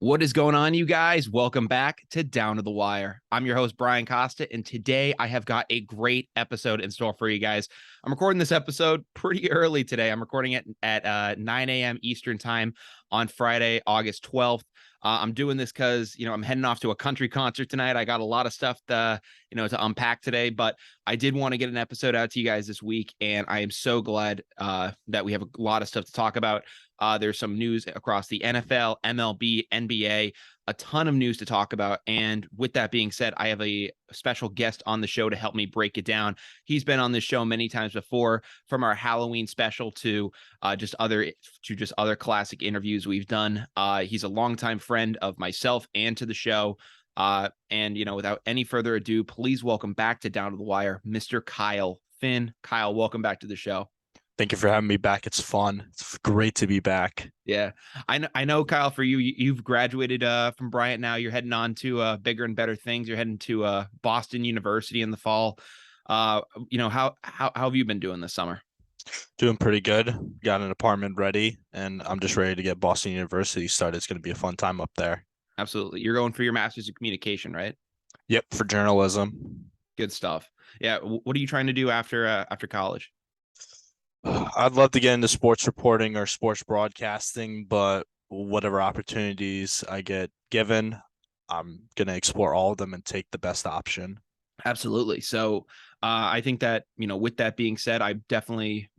What is going on, you guys? Welcome back to Down to the Wire. I'm your host, Brian Costa, and today I have got a great episode in store for you guys. I'm recording this episode pretty early today. I'm recording it at 9 a.m. Eastern time on Friday, August 12th. I'm doing this because, I'm heading off to a country concert tonight. I got a lot of stuff to unpack today, but I did want to get an episode out to you guys this week, and I am so glad that we have a lot of stuff to talk about. There's some news across the NFL, MLB, NBA, a ton of news to talk about. And with that being said, I have a special guest on the show to help me break it down. He's been on this show many times before, from our Halloween special to just other classic interviews we've done. He's a longtime friend of myself and to the show. Without any further ado, please welcome back to Down to the Wire, Mr. Kyle Finn. Kyle, welcome back to the show. Thank you for having me back. It's fun. It's great to be back. Yeah, I know, Kyle, for you've graduated from Bryant now. You're heading on to bigger and better things. You're heading to Boston University in the fall. How have you been doing this summer? Doing pretty good. Got an apartment ready, and I'm just ready to get Boston University started. It's going to be a fun time up there. Absolutely. You're going for your master's in communication, right? Yep, for journalism. Good stuff. Yeah. What are you trying to do after college? I'd love to get into sports reporting or sports broadcasting, but whatever opportunities I get given, I'm going to explore all of them and take the best option. Absolutely. So I think that, with that being said, I definitely,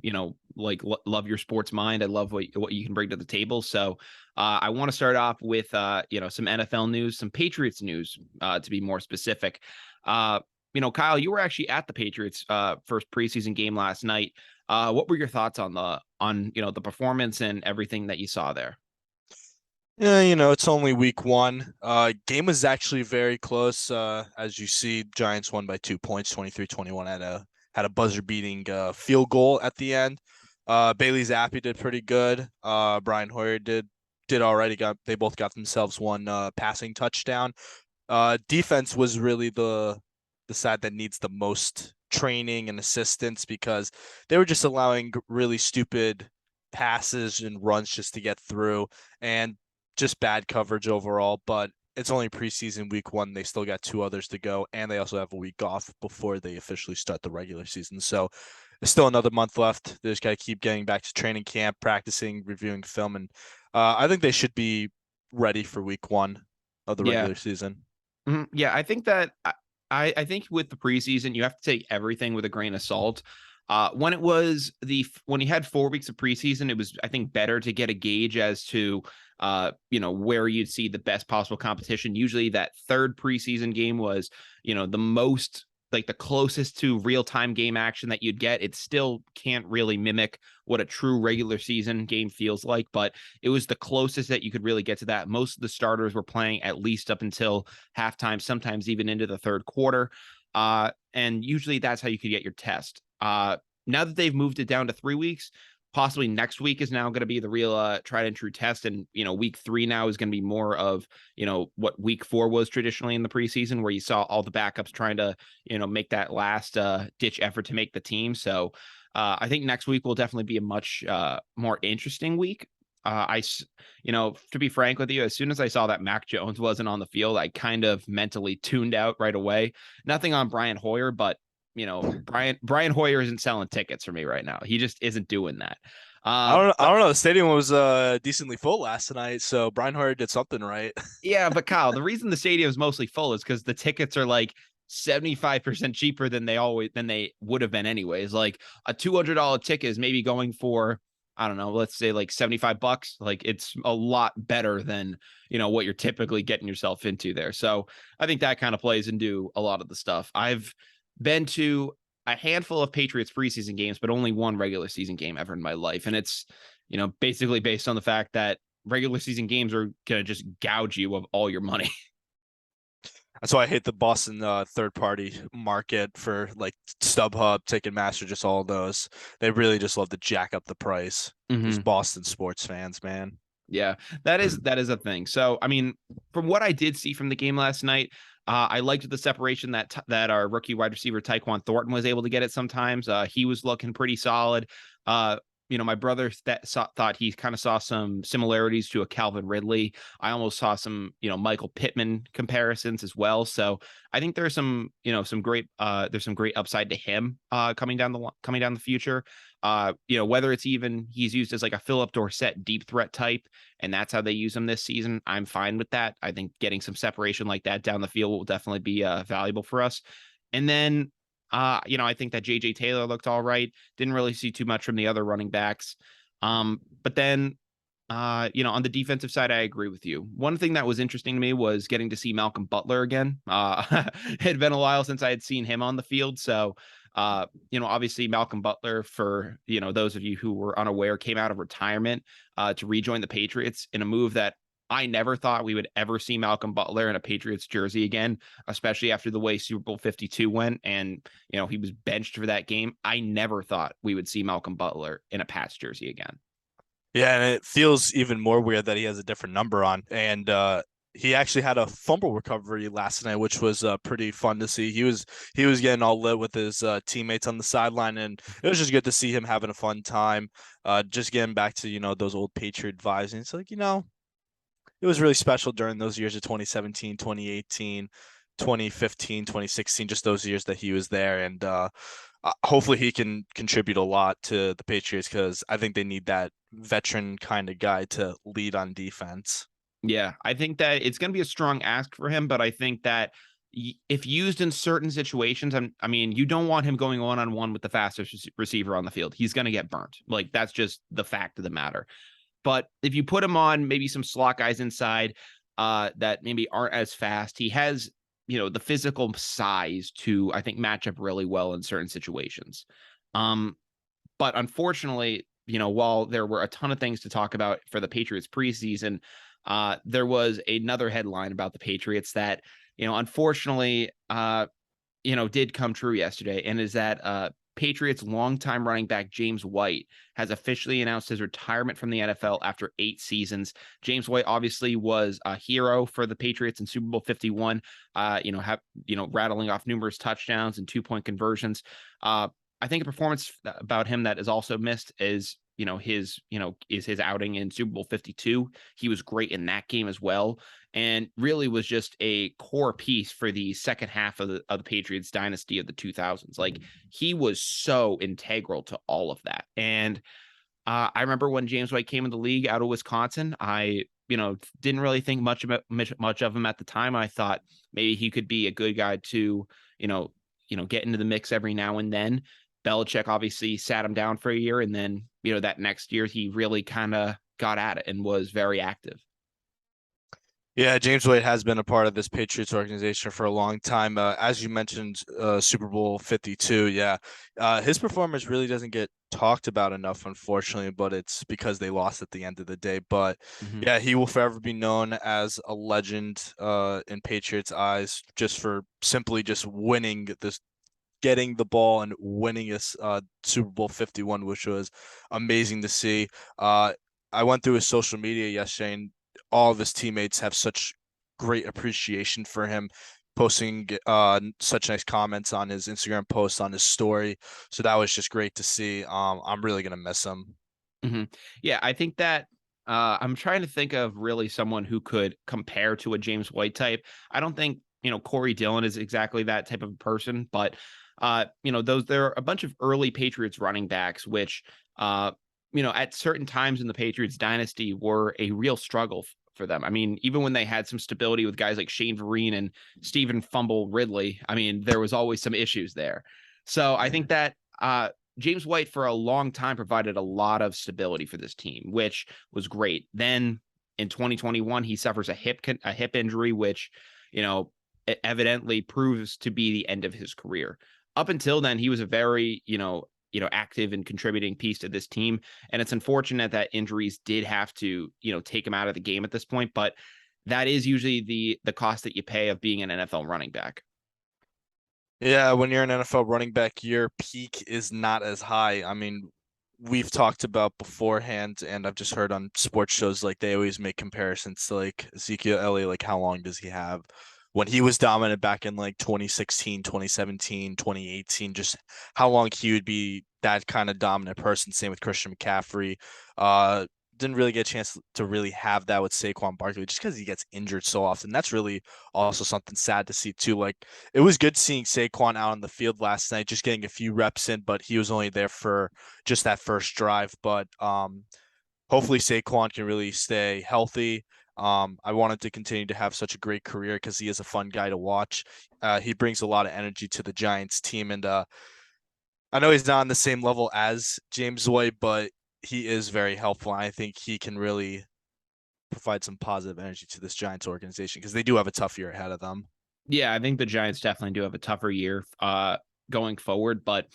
love your sports mind. I love what you can bring to the table. So I want to start off with, some NFL news, some Patriots news, to be more specific. Kyle, you were actually at the Patriots first preseason game last night. What were your thoughts on the performance and everything that you saw there? Yeah, it's only week one. Game was actually very close. As you see, Giants won by 2 points, 23-21, had a buzzer-beating field goal at the end. Bailey Zappi did pretty good. Brian Hoyer did already they both got themselves one passing touchdown. Defense was really the side that needs the most training and assistance because they were just allowing really stupid passes and runs just to get through and just bad coverage overall. But it's only preseason week one. They still got 2 others to go, and they also have a week off before they officially start the regular season. So there's still another month left. They just got to keep getting back to training camp, practicing, reviewing film, and I think they should be ready for week one of the regular season. Mm-hmm. Yeah, I think that I think with the preseason, you have to take everything with a grain of salt. When you had 4 weeks of preseason, it was, I think, better to get a gauge as to where you'd see the best possible competition. Usually that third preseason game was, the most, like, the closest to real-time game action that you'd get. It still can't really mimic what a true regular season game feels like, but it was the closest that you could really get to that. Most of the starters were playing at least up until halftime, sometimes even into the third quarter. And usually that's how you could get your test. Now that they've moved it down to 3 weeks, possibly next week is now going to be the real tried and true test. And, week 3 now is going to be more of, what week 4 was traditionally in the preseason, where you saw all the backups trying to, make that last ditch effort to make the team. So I think next week will definitely be a much more interesting week. To be frank with you, as soon as I saw that Mac Jones wasn't on the field, I kind of mentally tuned out right away. Nothing on Brian Hoyer, but Brian Hoyer isn't selling tickets for me right now. He just isn't doing that. I don't know. The stadium was decently full last night, so Brian Hoyer did something right. Yeah, but Kyle, the reason the stadium is mostly full is because the tickets are like 75% cheaper than they would have been anyways. Like a $200 ticket is maybe going for, I don't know, let's say like $75. Like, it's a lot better than, what you're typically getting yourself into there. So I think that kind of plays into a lot of the stuff. I've been to a handful of Patriots preseason games, but only one regular season game ever in my life. And it's, basically based on the fact that regular season games are going to just gouge you of all your money. That's why I hate the Boston third party market for like StubHub, Ticketmaster, just all those. They really just love to jack up the price. These Boston sports fans, man. Yeah, that is a thing. So, I mean, from what I did see from the game last night, I liked the separation that our rookie wide receiver Tyquan Thornton was able to get at sometimes. He was looking pretty solid. my brother thought he kind of saw some similarities to a Calvin Ridley. I almost saw some, Michael Pittman comparisons as well. So I think there's there's some great upside to him coming down the future. Whether it's even he's used as like a Philip Dorsett deep threat type, and that's how they use him this season, I'm fine with that. I think getting some separation like that down the field will definitely be valuable for us. And then I think that JJ Taylor looked all right. Didn't really see too much from the other running backs. But then, on the defensive side, I agree with you. One thing that was interesting to me was getting to see Malcolm Butler again. It had been a while since I had seen him on the field. So, obviously Malcolm Butler, for, those of you who were unaware, came out of retirement to rejoin the Patriots in a move that I never thought we would ever see Malcolm Butler in a Patriots jersey again, especially after the way Super Bowl 52 went and, he was benched for that game. I never thought we would see Malcolm Butler in a Pats jersey again. Yeah, and it feels even more weird that he has a different number on. And he actually had a fumble recovery last night, which was pretty fun to see. He was getting all lit with his teammates on the sideline, and it was just good to see him having a fun time. Just getting back to those old Patriot vibes, and it's like it was really special during those years of 2017, 2018, 2015, 2016, just those years that he was there. And hopefully he can contribute a lot to the Patriots because I think they need that veteran kind of guy to lead on defense. Yeah, I think that it's going to be a strong ask for him, but I think that if used in certain situations, I mean, you don't want him going one-on-one with the fastest receiver on the field. He's going to get burnt. Like, that's just the fact of the matter. But if you put him on maybe some slot guys inside that maybe aren't as fast, he has, the physical size to, I think, match up really well in certain situations. But unfortunately, while there were a ton of things to talk about for the Patriots preseason, there was another headline about the Patriots that, unfortunately, did come true yesterday, and is that Patriots longtime running back James White has officially announced his retirement from the NFL after 8 seasons. James White obviously was a hero for the Patriots in Super Bowl 51, rattling off numerous touchdowns and 2-point conversions. I think a performance about him that is also missed is his outing in Super Bowl 52. He was great in that game as well, and really was just a core piece for the second half of the Patriots dynasty of the 2000s. Like, he was so integral to all of that. And I remember when James White came in the league out of Wisconsin, I didn't really think much of him at the time. I thought maybe he could be a good guy to get into the mix every now and then. Belichick obviously sat him down for a year, and then that next year he really kind of got at it and was very active. Yeah, James White has been a part of this Patriots organization for a long time. As you mentioned, Super Bowl 52, yeah. His performance really doesn't get talked about enough, unfortunately, but it's because they lost at the end of the day. But yeah, he will forever be known as a legend in Patriots' eyes, just for simply just winning this, getting the ball and winning this Super Bowl 51, which was amazing to see. I went through his social media yesterday, and all of his teammates have such great appreciation for him, posting such nice comments on his Instagram posts, on his story. So that was just great to see. I'm really gonna miss him. Yeah, I think that I'm trying to think of really someone who could compare to a James White type. I don't think Corey Dillon is exactly that type of person, but there are a bunch of early Patriots running backs which at certain times in the Patriots dynasty were a real struggle for them. I mean, even when they had some stability with guys like Shane Vereen and Stephen Fumble Ridley, I mean, there was always some issues there. So I think that James White for a long time provided a lot of stability for this team, which was great. Then in 2021, he suffers a hip injury, which, evidently proves to be the end of his career. Up until then, he was a very, active and contributing piece to this team. And it's unfortunate that injuries did have to, take him out of the game at this point. But that is usually the cost that you pay of being an NFL running back. Yeah, when you're an NFL running back, your peak is not as high. I mean, we've talked about beforehand, and I've just heard on sports shows, like they always make comparisons to like Ezekiel Elliott, like how long does he have? when he was dominant back in like 2016, 2017, 2018, just how long he would be that kind of dominant person. Same with Christian McCaffrey. Didn't really get a chance to really have that with Saquon Barkley just because he gets injured so often. That's really also something sad to see too. Like it was good seeing Saquon out on the field last night, just getting a few reps in, but he was only there for just that first drive. But hopefully Saquon can really stay healthy. I wanted to continue to have such a great career because he is a fun guy to watch. He brings a lot of energy to the Giants team, and I know he's not on the same level as James White, but he is very helpful. And I think he can really provide some positive energy to this Giants organization because they do have a tough year ahead of them. Yeah, I think the Giants definitely do have a tougher year going forward, but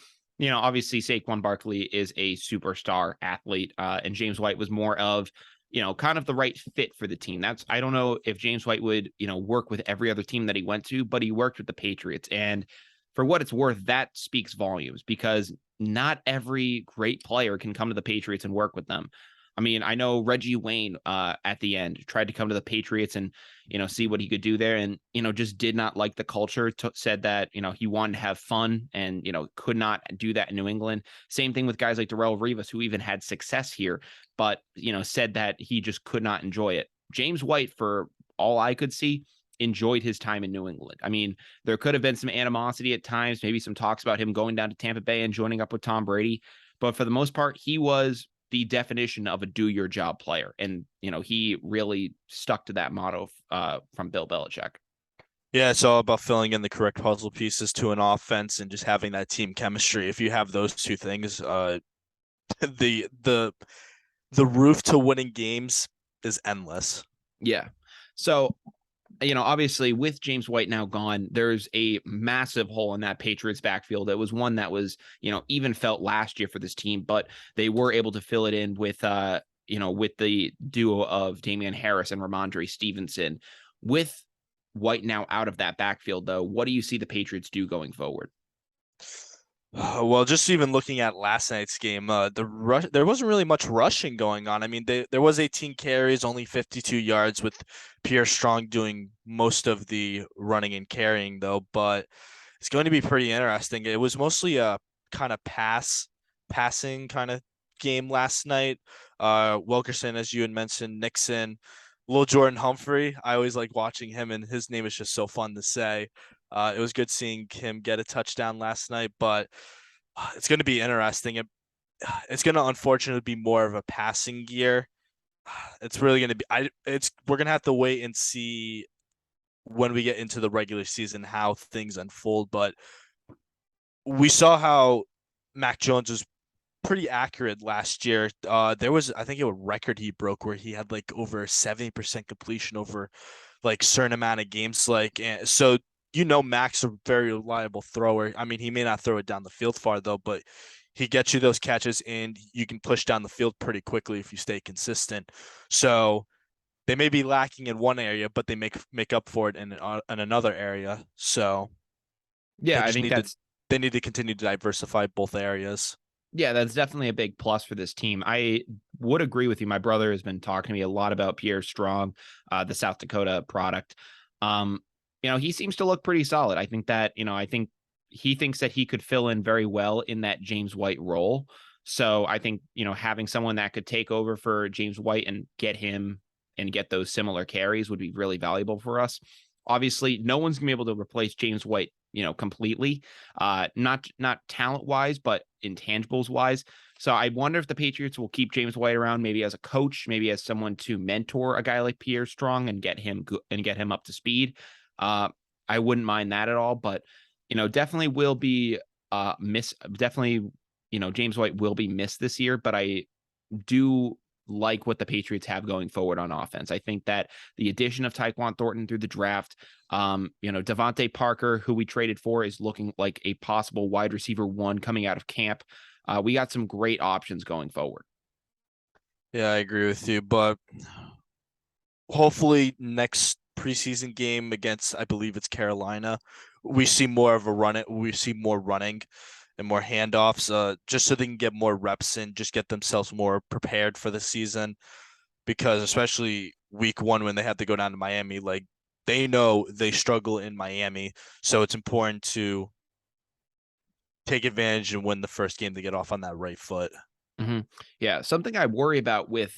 obviously Saquon Barkley is a superstar athlete, and James White was more of, kind of the right fit for the team. I don't know if James White would, work with every other team that he went to, but he worked with the Patriots. And for what it's worth, that speaks volumes because not every great player can come to the Patriots and work with them. I mean, I know Reggie Wayne at the end tried to come to the Patriots and see what he could do there, and just did not like the culture. Said that he wanted to have fun, and could not do that in New England. Same thing with guys like Darrelle Revis, who even had success here, but said that he just could not enjoy it. James White, for all I could see, enjoyed his time in New England. I mean, there could have been some animosity at times, maybe some talks about him going down to Tampa Bay and joining up with Tom Brady, but for the most part, he was the definition of a do your job player. And, he really stuck to that motto from Bill Belichick. Yeah, it's all about filling in the correct puzzle pieces to an offense and just having that team chemistry. If you have those two things, the the the roof to winning games is endless. Yeah. So, obviously with James White now gone, there's a massive hole in that Patriots backfield. It was one that was, even felt last year for this team, but they were able to fill it in with, with the duo of Damian Harris and Ramondre Stevenson. With White now out of that backfield, though, what do you see the Patriots do going forward? Well, just even looking at last night's game, there wasn't really much rushing going on. I mean, there was 18 carries, only 52 yards, with Pierre Strong doing most of the running and carrying, though. But it's going to be pretty interesting. It was mostly a kind of passing kind of game last night. Wilkerson, as you had mentioned, Nixon, Lil Jordan Humphrey. I always like watching him, and his name is just so fun to say. It was good seeing him get a touchdown last night, but it's going to be interesting. It's going to unfortunately be more of a passing year. It's really going to be. We're going to have to wait and see when we get into the regular season how things unfold. But we saw how Mac Jones was pretty accurate last year. There was, I think, a record he broke where he had like over 70% completion over like certain amount of games. Like, so Mac's a very reliable thrower. I mean, he may not throw it down the field far though, but he gets you those catches and you can push down the field pretty quickly if you stay consistent. So they may be lacking in one area, but they make up for it in another area. So they Yeah, I just think need to that's they need to continue to diversify both areas. Yeah, that's definitely a big plus for this team. I would agree with you. My brother has been talking to me a lot about Pierre Strong, the South Dakota product. Um, he seems to look pretty solid. I think that, I think he thinks that he could fill in very well in that James White role. So I think, having someone that could take over for James White and get those similar carries would be really valuable for us. Obviously, no one's gonna be able to replace James White, completely. Not talent wise, but intangibles wise. So I wonder if the Patriots will keep James White around, maybe as a coach, maybe as someone to mentor a guy like Pierre Strong and get him up to speed. I wouldn't mind that at all, but definitely will be definitely, James White will be missed this year, but I do like what the Patriots have going forward on offense. I think that the addition of Tyquan Thornton through the draft, Devontae Parker, who we traded for, is looking like a possible wide receiver one coming out of camp. We got some great options going forward. Yeah, I agree with you, but hopefully next preseason game against, I believe it's Carolina, we see more of a run. We see more running and more handoffs, just so they can get more reps and just get themselves more prepared for the season. Because especially week one when they had to go down to Miami, like they know they struggle in Miami, so it's important to take advantage and win the first game to get off on that right foot. Hmm. Yeah, something I worry about with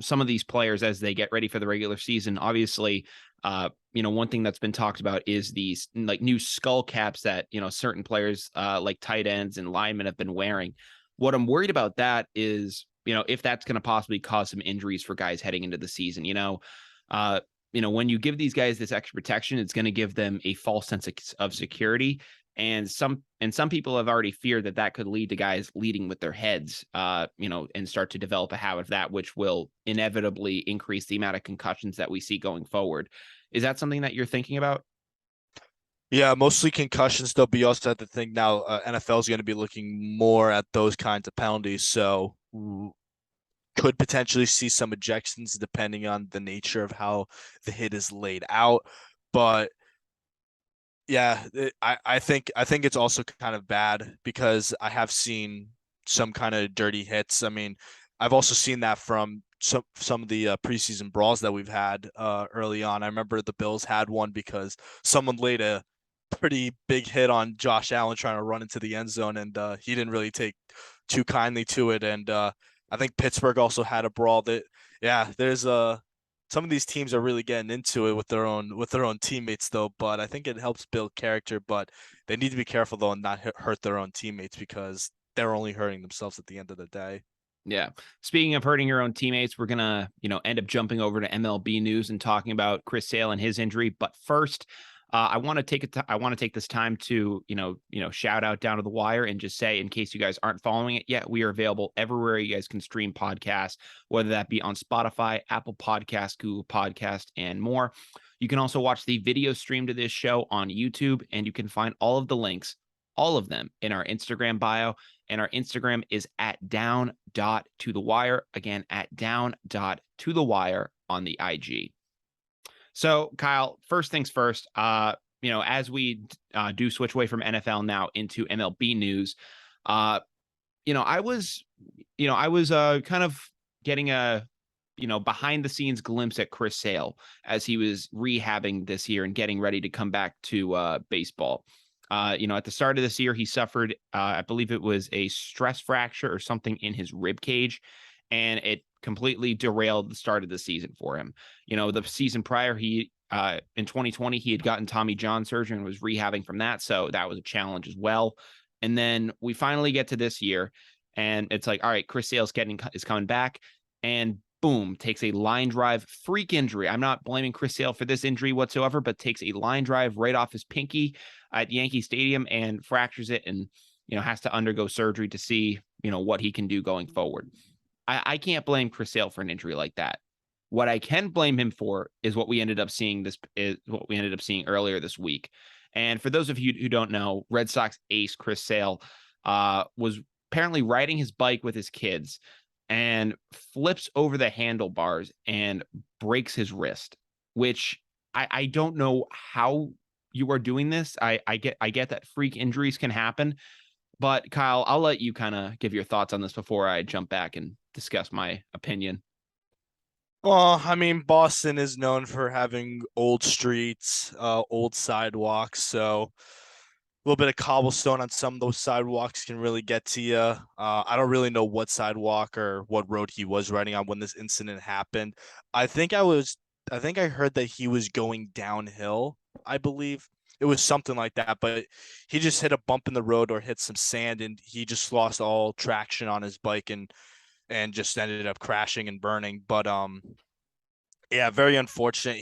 some of these players as they get ready for the regular season. Obviously, one thing that's been talked about is these like new skull caps that certain players like tight ends and linemen have been wearing. What I'm worried about that is if that's going to possibly cause some injuries for guys heading into the season. Uh, when you give these guys this extra protection, it's going to give them a false sense of security, and some people have already feared that that could lead to guys leading with their heads, and start to develop a habit of that, which will inevitably increase the amount of concussions that we see going forward. Is that something that you're thinking about? Yeah, mostly concussions. Though, but you also have to think now NFL is going to be looking more at those kinds of penalties. So could potentially see some ejections depending on the nature of how the hit is laid out. But yeah, I think it's also kind of bad because I have seen some kind of dirty hits. I mean, I've also seen that from some of the preseason brawls that we've had early on. I remember the Bills had one because someone laid a pretty big hit on Josh Allen trying to run into the end zone, and he didn't really take too kindly to it. And I think Pittsburgh also had a brawl that, yeah, there's some of these teams are really getting into it with their own teammates though. But I think it helps build character. But they need to be careful though and not hurt their own teammates because they're only hurting themselves at the end of the day. Yeah. Speaking of hurting your own teammates, we're gonna, end up jumping over to MLB news and talking about Chris Sale and his injury. But first, I want to I want to take this time to, shout out Down to the Wire and just say, in case you guys aren't following it yet, we are available everywhere you guys can stream podcasts, whether that be on Spotify, Apple Podcasts, Google Podcast, and more. You can also watch the video stream to this show on YouTube, and you can find all of the links, all of them, in our Instagram bio. And our Instagram is at down.to-the-wire. Again, at down.to-the-wire on the IG. So, Kyle, first things first, as we do switch away from NFL now into MLB news, I was, kind of getting a, behind the scenes glimpse at Chris Sale as he was rehabbing this year and getting ready to come back to baseball. At the start of this year, he suffered, I believe it was a stress fracture or something in his rib cage, and it completely derailed the start of the season for him. The season prior, he in 2020, he had gotten Tommy John surgery and was rehabbing from that, so that was a challenge as well. And then we finally get to this year, and it's like, all right, Chris Sale's is coming back, and boom, takes a line drive freak injury. I'm not blaming Chris Sale for this injury whatsoever, but takes a line drive right off his pinky at Yankee Stadium and fractures it, and has to undergo surgery to see what he can do going forward. I can't blame Chris Sale for an injury like that. What I can blame him for is what we ended up seeing earlier this week. And for those of you who don't know, Red Sox ace Chris Sale was apparently riding his bike with his kids and flips over the handlebars and breaks his wrist, which I don't know how you are doing this. I get that freak injuries can happen, but Kyle, I'll let you kind of give your thoughts on this before I jump back and discuss my opinion. Well, I mean, Boston is known for having old streets, old sidewalks. So a little bit of cobblestone on some of those sidewalks can really get to you. I don't really know what sidewalk or what road he was riding on when this incident happened. I think I heard that he was going downhill, I believe. It was something like that, but he just hit a bump in the road or hit some sand and he just lost all traction on his bike and just ended up crashing and burning. But yeah, very unfortunate.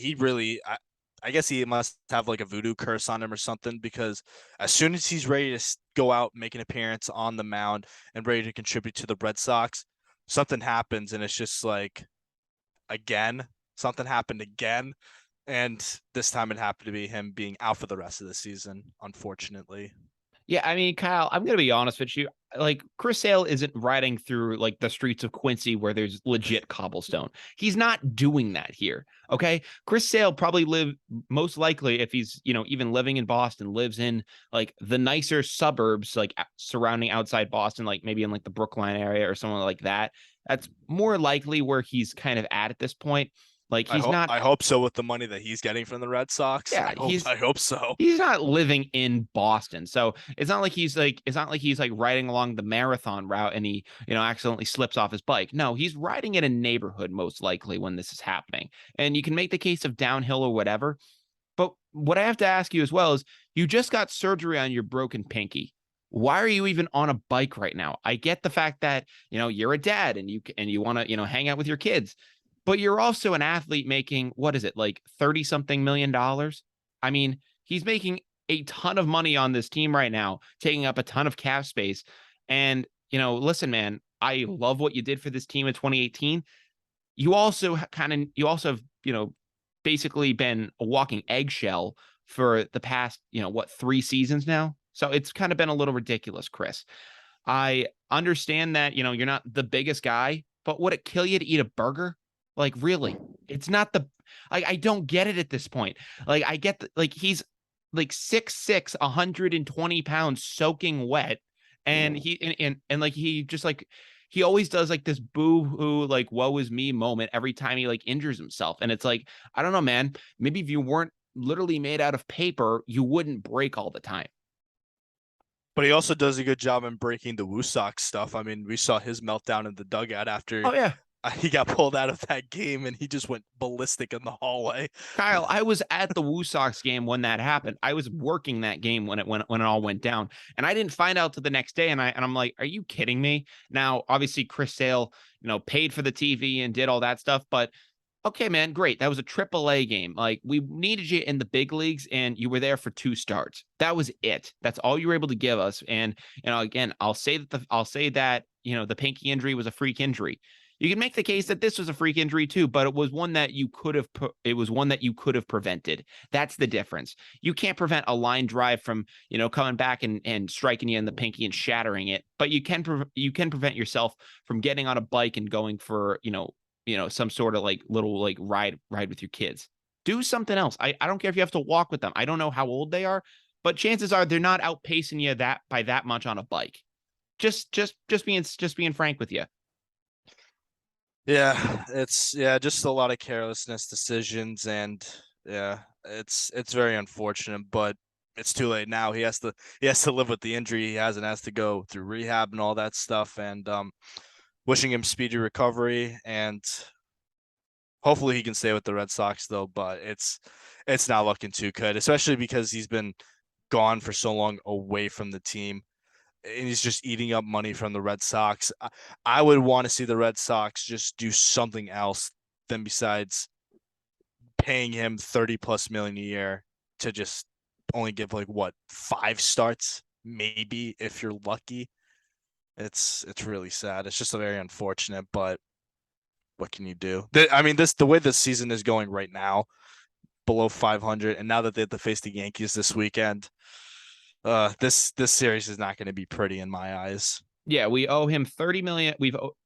I guess he must have like a voodoo curse on him or something because as soon as he's ready to go out, make an appearance on the mound and ready to contribute to the Red Sox, something happens and it's just like again, something happened again. And this time it happened to be him being out for the rest of the season, unfortunately. Yeah, I mean, Kyle, I'm gonna be honest with you. Like, Chris Sale isn't riding through like the streets of Quincy where there's legit cobblestone. He's not doing that here. Okay. Chris Sale probably most likely, if he's, even living in Boston, lives in like the nicer suburbs, like surrounding outside Boston, like maybe in like the Brookline area or somewhere like that. That's more likely where he's kind of at this point. Like he's not, I hope so with the money that he's getting from the Red Sox. yeah, I hope so. he's not living in Boston. So it's not like he's like riding along the marathon route and he, accidentally slips off his bike. No, he's riding in a neighborhood most likely when this is happening. And you can make the case of downhill or whatever. But what I have to ask you as well is you just got surgery on your broken pinky. Why are you even on a bike right now? I get the fact that, you're a dad and you want to, hang out with your kids, but you're also an athlete making, what is it, like 30 something million dollars? I mean, he's making a ton of money on this team right now, taking up a ton of cap space. And, listen, man, I love what you did for this team in 2018. You also have, basically been a walking eggshell for the past, 3 seasons now. So it's kind of been a little ridiculous, Chris. I understand that, you're not the biggest guy, but would it kill you to eat a burger? Like, really? It's not I don't get it at this point. Like, I get like he's like 6'6", 120 pounds soaking wet. And and like he just like he always does like this boo-hoo, like woe is me moment every time he like injures himself. And it's like, I don't know, man. Maybe if you weren't literally made out of paper, you wouldn't break all the time. But he also does a good job in breaking the Woo Sox stuff. I mean, we saw his meltdown in the dugout after Oh yeah. he got pulled out of that game and he just went ballistic in the hallway. Kyle, I was at the Woo Sox game when that happened. I was working that game when it all went down, and I didn't find out till the next day. And I'm like, are you kidding me? Now, obviously, Chris Sale, paid for the TV and did all that stuff, but okay, man, great. That was a AAA game. Like we needed you in the big leagues, and you were there for 2 starts. That was it. That's all you were able to give us. And again, I'll say that the pinky injury was a freak injury. You can make the case that this was a freak injury too, but it was one that you could have prevented. That's the difference. You can't prevent a line drive from, coming back and striking you in the pinky and shattering it, but you can prevent yourself from getting on a bike and going for, some sort of like little like ride with your kids. Do something else. I don't care if you have to walk with them. I don't know how old they are, but chances are they're not outpacing you that by that much on a bike. Just being frank with you. Yeah, it's just a lot of carelessness decisions, and yeah, it's very unfortunate, but it's too late now. He has to live with the injury he has and has to go through rehab and all that stuff. And wishing him speedy recovery, and hopefully he can stay with the Red Sox though. But it's not looking too good, especially because he's been gone for so long away from the team and he's just eating up money from the Red Sox. I would want to see the Red Sox just do something else than besides paying him 30 plus million a year to just only give like what 5 starts, maybe if you're lucky. It's really sad. It's just a very unfortunate, but what can you do? I mean, the way this season is going right now, below 500, and now that they have to face the Yankees this weekend, this series is not going to be pretty in my eyes. Yeah, we owe him 30 million.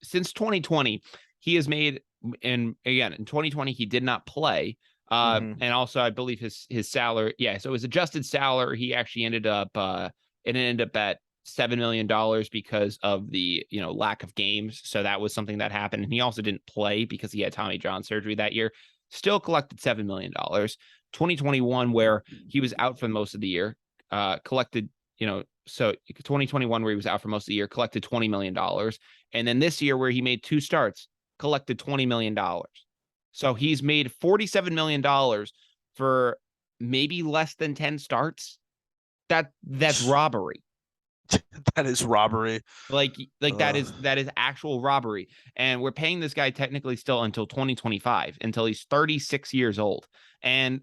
Since 2020, he has made, and again in 2020 he did not play. And also I believe his salary, yeah, so his adjusted salary, he actually ended up at $7 million because of the lack of games. So that was something that happened. And he also didn't play because he had Tommy John surgery that year. Still collected $7 million. 2021, where he was out for most of the year, collected, so 2021, where he was out for most of the year, collected $20 million. And then this year, where he made 2 starts, collected $20 million. So he's made $47 million for maybe less than 10 starts. That's robbery. That is robbery. Like that is actual robbery. And we're paying this guy technically still until 2025, until he's 36 years old. And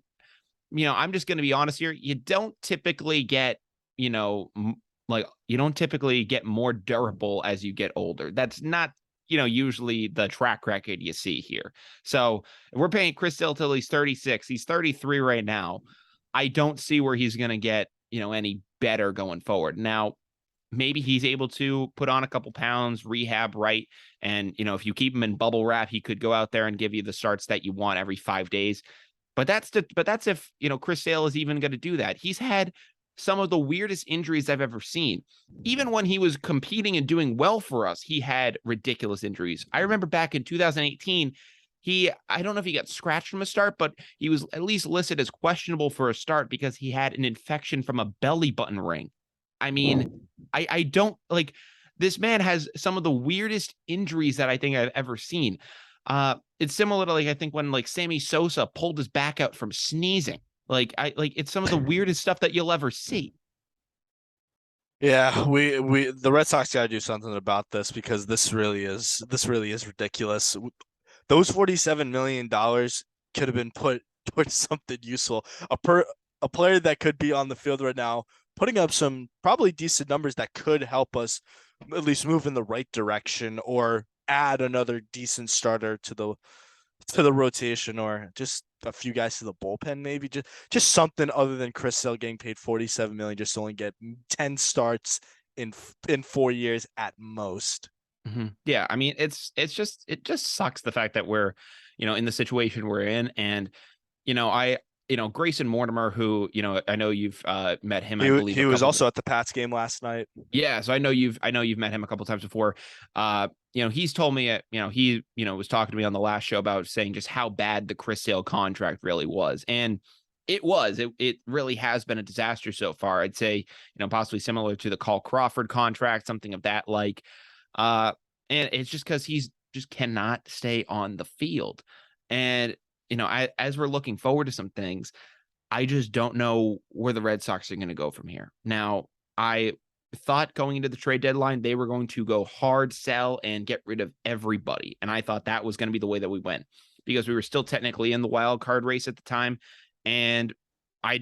I'm just going to be honest here. You don't typically get, you don't typically get more durable as you get older. That's not, usually the track record you see here. So we're paying Chris Sale till he's 36. He's 33 right now. I don't see where he's going to get, any better going forward. Now, maybe he's able to put on a couple pounds, rehab right. And, if you keep him in bubble wrap, he could go out there and give you the starts that you want every 5 days. But that's if, Chris Sale is even going to do that. He's had some of the weirdest injuries I've ever seen. Even when he was competing and doing well for us, he had ridiculous injuries. I remember back in 2018, I don't know if he got scratched from a start, but he was at least listed as questionable for a start because he had an infection from a belly button ring. I mean, I don't like this man has some of the weirdest injuries that I think I've ever seen. It's similar to like I think when like Sammy Sosa pulled his back out from sneezing. Like it's some of the weirdest stuff that you'll ever see. Yeah, we the Red Sox got to do something about this because this really is ridiculous. Those $47 million could have been put towards something useful. A player that could be on the field right now, putting up some probably decent numbers that could help us at least move in the right direction or add another decent starter to the rotation or just a few guys to the bullpen, maybe just something other than Chris Sale getting paid 47 million just to only get 10 starts in 4 years at most. Yeah, I mean it just sucks the fact that we're in the situation we're in, and I Grayson Mortimer, who I know you've met him, I believe He a was couple. also at the Pats game last night. Yeah, so I know you've met him a couple times before. He's told me he was talking to me on the last show about saying just how bad the Chris Sale contract really was. And it really has been a disaster so far. I'd say, possibly similar to the Cole Crawford contract, something of that like. Uh and it's just because he's just cannot stay on the field. And as we're looking forward to some things, I just don't know where the Red Sox are going to go from here. Now, I thought going into the trade deadline, they were going to go hard sell and get rid of everybody. And I thought that was going to be the way that we went because we were still technically in the wild card race at the time. And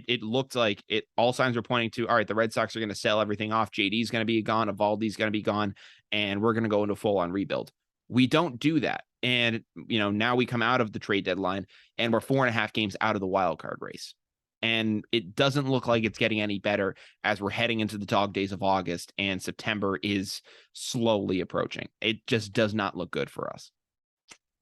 it looked like all signs were pointing to, all right, the Red Sox are going to sell everything off. JD's going to be gone. Evaldi's going to be gone. And we're going to go into full on rebuild. We don't do that. And, now we come out of the trade deadline and we're 4.5 games out of the wild card race. And it doesn't look like it's getting any better as we're heading into the dog days of August and September is slowly approaching. It just does not look good for us.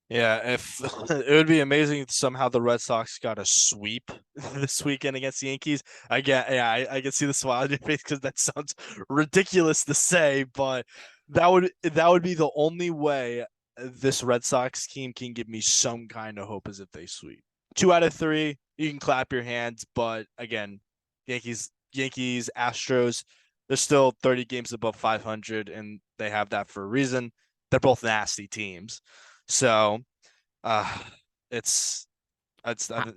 Yeah, if it would be amazing if somehow the Red Sox got a sweep this weekend against the Yankees. I can see the smile on your face because that sounds ridiculous to say, but that would be the only way this Red Sox team can give me some kind of hope is if they sweep. 2 out of 3, you can clap your hands, but again, Astros, they're still 30 games above 500, and they have that for a reason. They're both nasty teams. So, uh, it's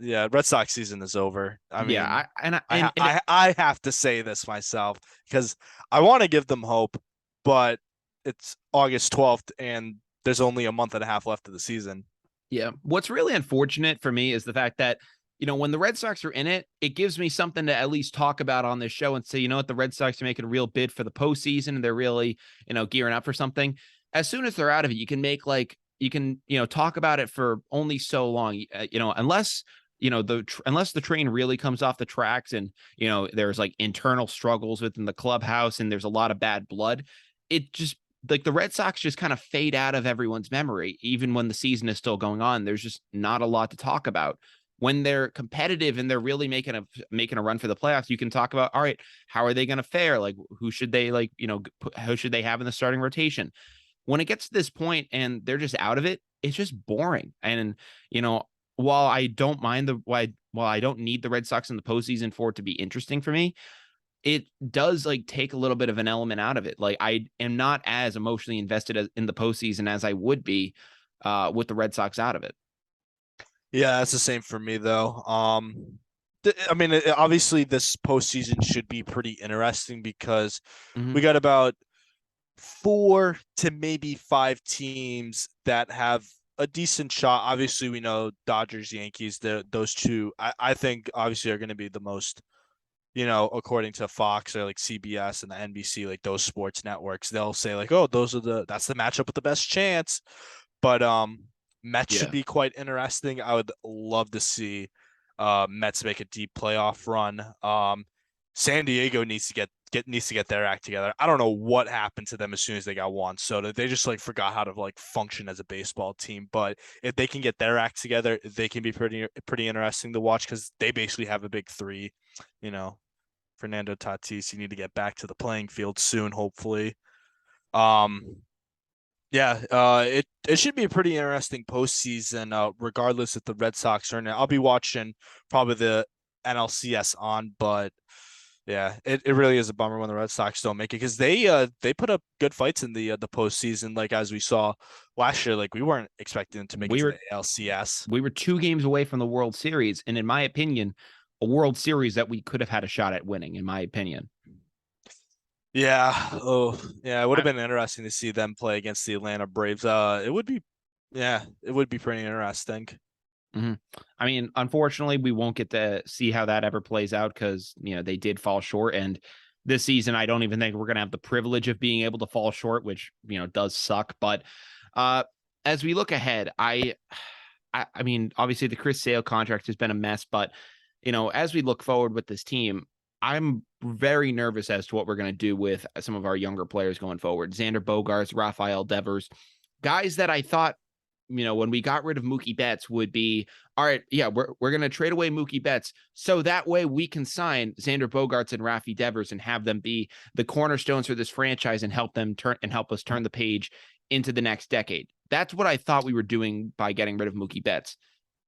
yeah, Red Sox season is over. I Yeah, mean, and I have to say this myself because I want to give them hope, but it's August 12th and there's only a month and a half left of the season. yeah, what's really unfortunate for me is the fact that when the Red Sox are in it, it gives me something to at least talk about on this show and say, what, the Red Sox are making a real bid for the postseason and they're really gearing up for something. As soon as they're out of it, you can make you can talk about it for only so long, unless unless the train really comes off the tracks and there's like internal struggles within the clubhouse and there's a lot of bad blood. It just like the Red Sox just kind of fade out of everyone's memory, even when the season is still going on. There's just not a lot to talk about. When they're competitive and they're really making a run for the playoffs, you can talk about, all right, how are they going to fare? Like, who should they who should they have in the starting rotation? When it gets to this point and they're just out of it, it's just boring. And while I don't mind while I don't need the Red Sox in the postseason for it to be interesting for me, it does take a little bit of an element out of it. Like I am not as emotionally invested in the postseason as I would be with the Red Sox out of it. Yeah, that's the same for me though. I mean, obviously this postseason should be pretty interesting because Mm-hmm. we got about 4 to maybe 5 teams that have a decent shot. Obviously, we know Dodgers, Yankees, those two. I think obviously are going to be the most, according to Fox or like CBS and the NBC, like those sports networks, they'll say like, oh, that's the matchup with the best chance. But Mets should Yeah. be quite interesting. I would love to see Mets make a deep playoff run. San Diego needs to get their act together. I don't know what happened to them as soon as they got Juan Soto. They just forgot how to function as a baseball team. But if they can get their act together, they can be pretty interesting to watch because they basically have a big three. You know, Fernando Tatis, you need to get back to the playing field soon, hopefully. Um, Yeah, it should be a pretty interesting postseason, regardless if the Red Sox are in it. I'll be watching probably the NLCS on, but yeah, it really is a bummer when the Red Sox don't make it because they put up good fights in the postseason, like as we saw last year. Like we weren't expecting them to make it We to were the ALCS. we were 2 games away from the World Series, and in my opinion, a World Series that we could have had a shot at winning. In my opinion, Yeah. Oh, yeah. It would have I, been interesting to see them play against the Atlanta Braves. It would be, yeah, it would be pretty interesting. mhm. I mean, unfortunately, we won't get to see how that ever plays out because they did fall short, and this season, I don't even think we're gonna have the privilege of being able to fall short, which does suck. But uh, as we look ahead, I mean, obviously the Chris Sale contract has been a mess, but as we look forward with this team, I'm very nervous as to what we're going to do with some of our younger players going forward. Xander Bogaerts, Rafael Devers, guys that I thought, when we got rid of Mookie Betts would be, all right, yeah, we're going to trade away Mookie Betts so that way we can sign Xander Bogaerts and Rafi Devers and have them be the cornerstones for this franchise and help us turn the page into the next decade. That's what I thought we were doing by getting rid of Mookie Betts.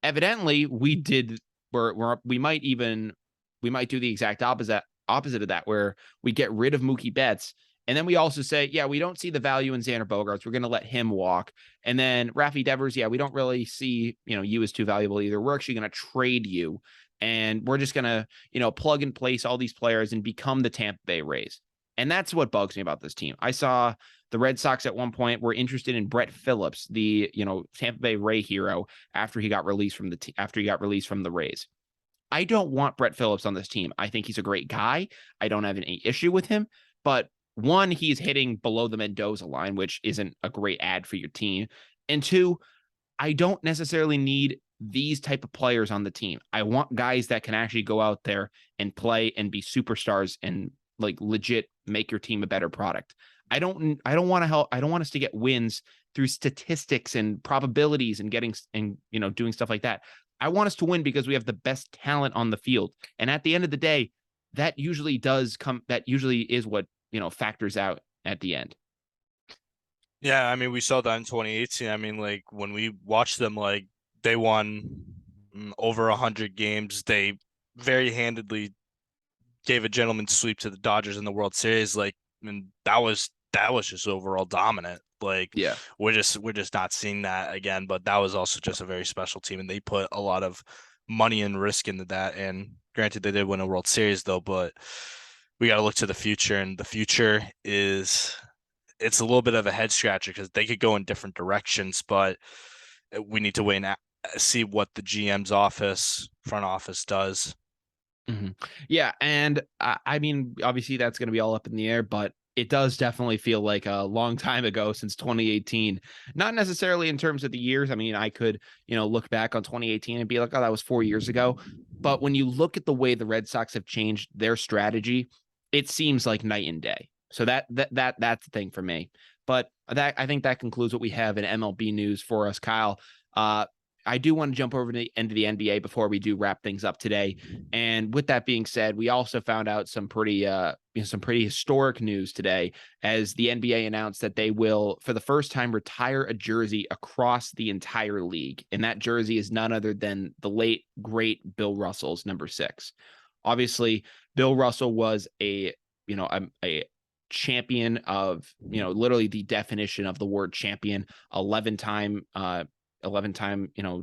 Evidently, we did. We might do the exact opposite of that, where we get rid of Mookie Betts, and then we also say, yeah, we don't see the value in Xander Bogaerts. We're going to let him walk, and then Rafi Devers, yeah, we don't really see you as too valuable either. We're actually going to trade you, and we're just going to plug and place all these players and become the Tampa Bay Rays. And that's what bugs me about this team. I saw the Red Sox at one point were interested in Brett Phillips, the Tampa Bay Ray hero, after he got released from the Rays. I don't want Brett Phillips on this team. I think he's a great guy. I don't have any issue with him, but one, he's hitting below the Mendoza line, which isn't a great ad for your team. And two, I don't necessarily need these type of players on the team. I want guys that can actually go out there and play and be superstars and like legit make your team a better product. I don't want to help. I don't want us to get wins through statistics and probabilities and getting and doing stuff like that. I want us to win because we have the best talent on the field. And at the end of the day, that usually is what, factors out at the end. Yeah, I mean, we saw that in 2018. I mean, like when we watched them, like they won over 100 games. They very handedly gave a gentleman's sweep to the Dodgers in the World Series. Like, and that was just overall dominant. Like Yeah. we're just not seeing that again. But that was also just a very special team, and they put a lot of money and risk into that. And granted, they did win a World Series though, but we got to look to the future, and the future is it's a little bit of a head scratcher because they could go in different directions, but we need to wait and see what the GM's front office does. Mm-hmm. Yeah, and I mean, obviously that's going to be all up in the air, but it does definitely feel like a long time ago since 2018. Not necessarily in terms of the years. I mean, I could, look back on 2018 and be like, oh, that was 4 years ago. But when you look at the way the Red Sox have changed their strategy, it seems like night and day. So that's the thing for me. But I think that concludes what we have in MLB news for us, Kyle. I do want to jump over to the end of the NBA before we do wrap things up today. And with that being said, we also found out some pretty historic news today as the NBA announced that they will, for the first time, retire a jersey across the entire league. And that jersey is none other than the late great Bill Russell's number 6. Obviously, Bill Russell was a champion of, literally the definition of the word champion, 11-time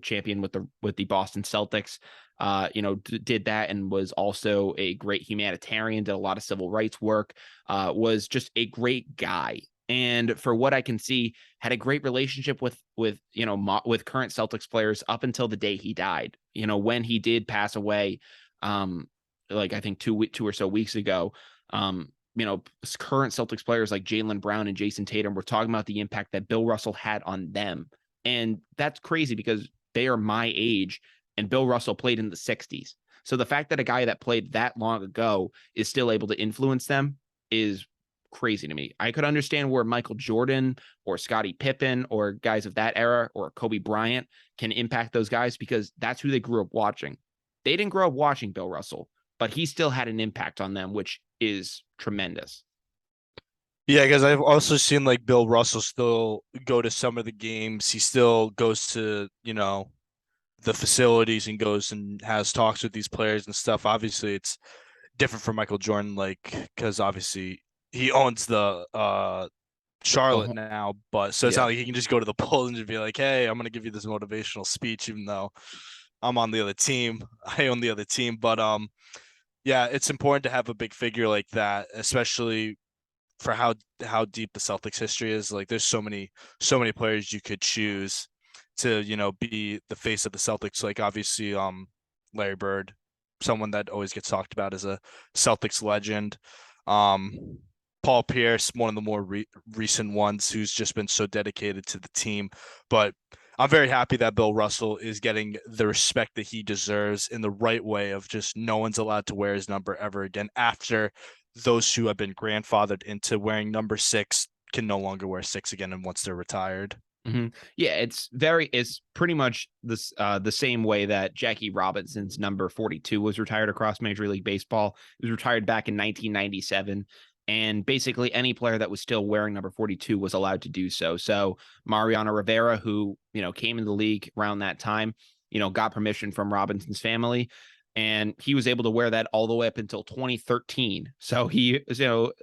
champion with the Boston Celtics. Did that and was also a great humanitarian, did a lot of civil rights work, was just a great guy. And for what I can see, had a great relationship with current Celtics players up until the day he died. When he did pass away, like I think two or so weeks ago, current Celtics players like Jaylen Brown and Jason Tatum were talking about the impact that Bill Russell had on them. And that's crazy because they are my age and Bill Russell played in the 60s. So the fact that a guy that played that long ago is still able to influence them is crazy to me. I could understand where Michael Jordan or Scottie Pippen or guys of that era or Kobe Bryant can impact those guys because that's who they grew up watching. They didn't grow up watching Bill Russell, but he still had an impact on them, which is tremendous. Yeah, because I've also seen like Bill Russell still go to some of the games. He still goes to, the facilities and goes and has talks with these players and stuff. Obviously, it's different for Michael Jordan, like because obviously he owns the Charlotte The now, but so it's not Yeah. like he can just go to the Bulls and just be like, "Hey, I'm gonna give you this motivational speech," even though I'm on the other team. I own the other team, but yeah, it's important to have a big figure like that, especially for how deep the Celtics history is. Like there's so many players you could choose to, be the face of the Celtics. Like obviously Larry Bird, someone that always gets talked about as a Celtics legend. Um Paul Pierce, one of the more recent ones who's just been so dedicated to the team. But I'm very happy that Bill Russell is getting the respect that he deserves in the right way of just no one's allowed to wear his number ever again after those who have been grandfathered into wearing number six can no longer wear six again and once they're retired. Yeah, it's pretty much the same way that Jackie Robinson's number 42 was retired across Major League Baseball. It was retired back in 1997. And basically any player that was still wearing number 42 was allowed to do so. So Mariano Rivera, who, came in the league around that time, got permission from Robinson's family. And he was able to wear that all the way up until 2013. So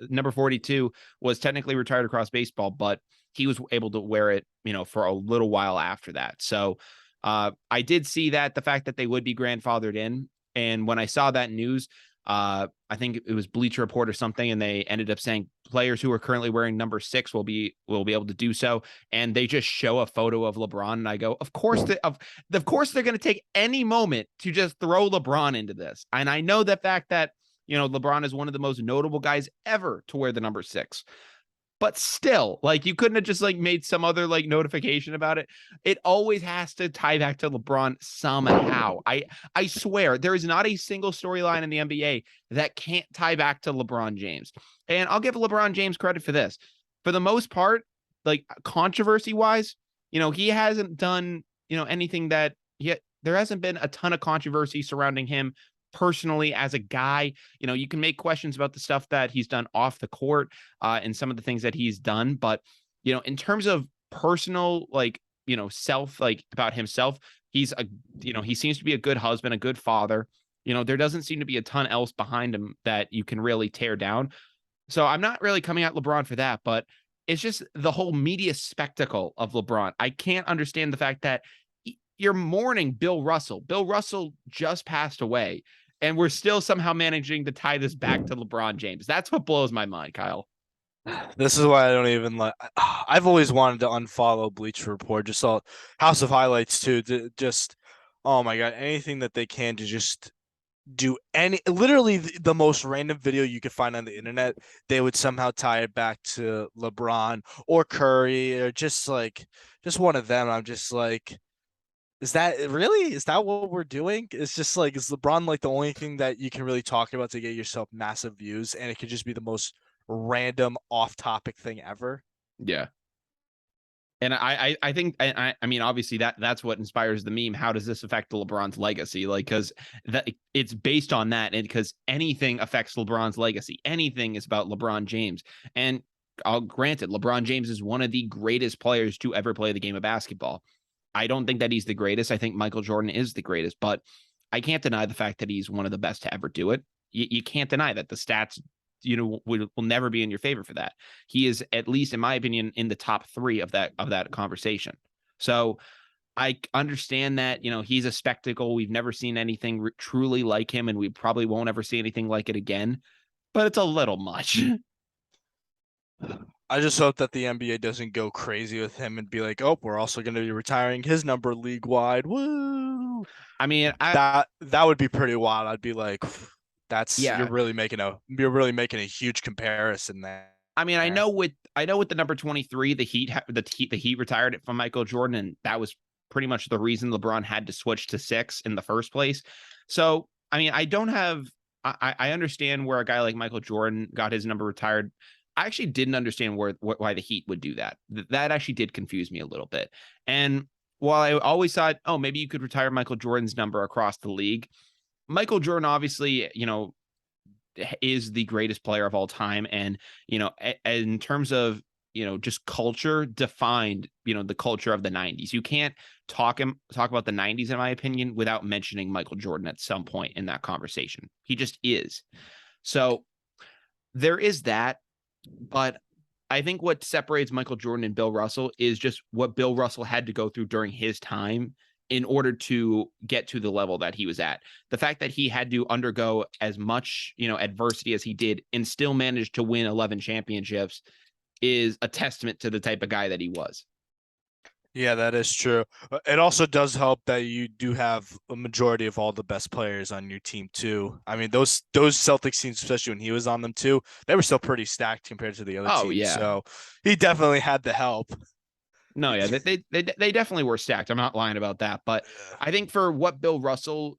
number 42 was technically retired across baseball, but he was able to wear it, for a little while after that. So I did see that the fact that they would be grandfathered in. And when I saw that news, I think it was Bleacher Report or something, and they ended up saying players who are currently wearing number six will be able to do so. And they just show a photo of LeBron, and I go, of course they're going to take any moment to just throw LeBron into this. And I know the fact that LeBron is one of the most notable guys ever to wear the number six, but still, like, you couldn't have just like made some other like notification about it. It always has to tie back to LeBron somehow. I swear there is not a single storyline in the NBA that can't tie back to LeBron James. And I'll give LeBron James credit for this. For the most part, like controversy wise, he hasn't done, anything that yet there hasn't been a ton of controversy surrounding him personally as a guy. You can make questions about the stuff that he's done off the court, and some of the things that he's done. But, in terms of personal, like, self, like about himself, he seems to be a good husband, a good father. There doesn't seem to be a ton else behind him that you can really tear down. So I'm not really coming at LeBron for that, but it's just the whole media spectacle of LeBron. I can't understand the fact that you're mourning Bill Russell. Bill Russell just passed away, and we're still somehow managing to tie this back to LeBron James. That's what blows my mind, Kyle. This is why I don't even like. I've always wanted to unfollow Bleacher Report, just all House of Highlights too. Just oh my god, anything that they can to just do literally the most random video you could find on the internet, they would somehow tie it back to LeBron or Curry or just one of them. I'm just like, is that what we're doing? It's just like, is LeBron like the only thing that you can really talk about to get yourself massive views, and it could just be the most random off-topic thing ever? Yeah. And I think I mean, obviously that's what inspires the meme. How does this affect LeBron's legacy? Like, because that it's based on that, and because anything affects LeBron's legacy, anything is about LeBron James. And I'll grant it, LeBron James is one of the greatest players to ever play the game of basketball. I don't think that he's the greatest. I think Michael Jordan is the greatest, but I can't deny the fact that he's one of the best to ever do it. You can't deny that the stats, will never be in your favor for that. He is, at least in my opinion, in the top three of that conversation. So I understand that, he's a spectacle. We've never seen anything truly like him, and we probably won't ever see anything like it again. But it's a little much. I just hope that the NBA doesn't go crazy with him and be like, "Oh, we're also going to be retiring his number league wide." Woo! I mean, That would be pretty wild. I'd be like, "That's yeah. you're really making a huge comparison there." I mean, I know with the number 23, the Heat retired it from Michael Jordan, and that was pretty much the reason LeBron had to switch to six in the first place. So, I mean, I don't have I understand where a guy like Michael Jordan got his number retired. I actually didn't understand why the Heat would do that. That actually did confuse me a little bit. And while I always thought, oh, maybe you could retire Michael Jordan's number across the league, Michael Jordan obviously, is the greatest player of all time. And, in terms of, just culture defined, the culture of the 90s. You can't talk about the 90s, in my opinion, without mentioning Michael Jordan at some point in that conversation. He just is. So there is that. But I think what separates Michael Jordan and Bill Russell is just what Bill Russell had to go through during his time in order to get to the level that he was at. The fact that he had to undergo as much, adversity as he did and still managed to win 11 championships is a testament to the type of guy that he was. Yeah, that is true. It also does help that you do have a majority of all the best players on your team too. I mean, those Celtics teams, especially when he was on them too, they were still pretty stacked compared to the other Oh, teams. yeah. So he definitely had the help. No, yeah, they definitely were stacked. I'm not lying about that. But Yeah. I think for what Bill Russell,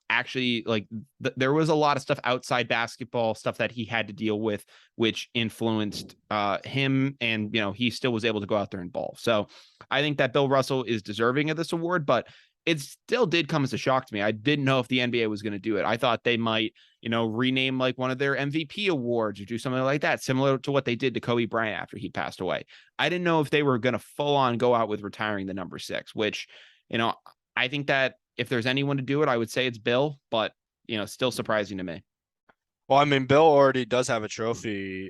actually, like, there was a lot of stuff outside basketball, stuff that he had to deal with, which influenced him. And, he still was able to go out there and ball. So I think that Bill Russell is deserving of this award, but it still did come as a shock to me. I didn't know if the NBA was going to do it. I thought they might, rename like one of their MVP awards or do something like that, similar to what they did to Kobe Bryant after he passed away. I didn't know if they were going to full on go out with retiring the number 6, which, I think that if there's anyone to do it, I would say it's Bill, but, still surprising to me. Well, I mean, Bill already does have a trophy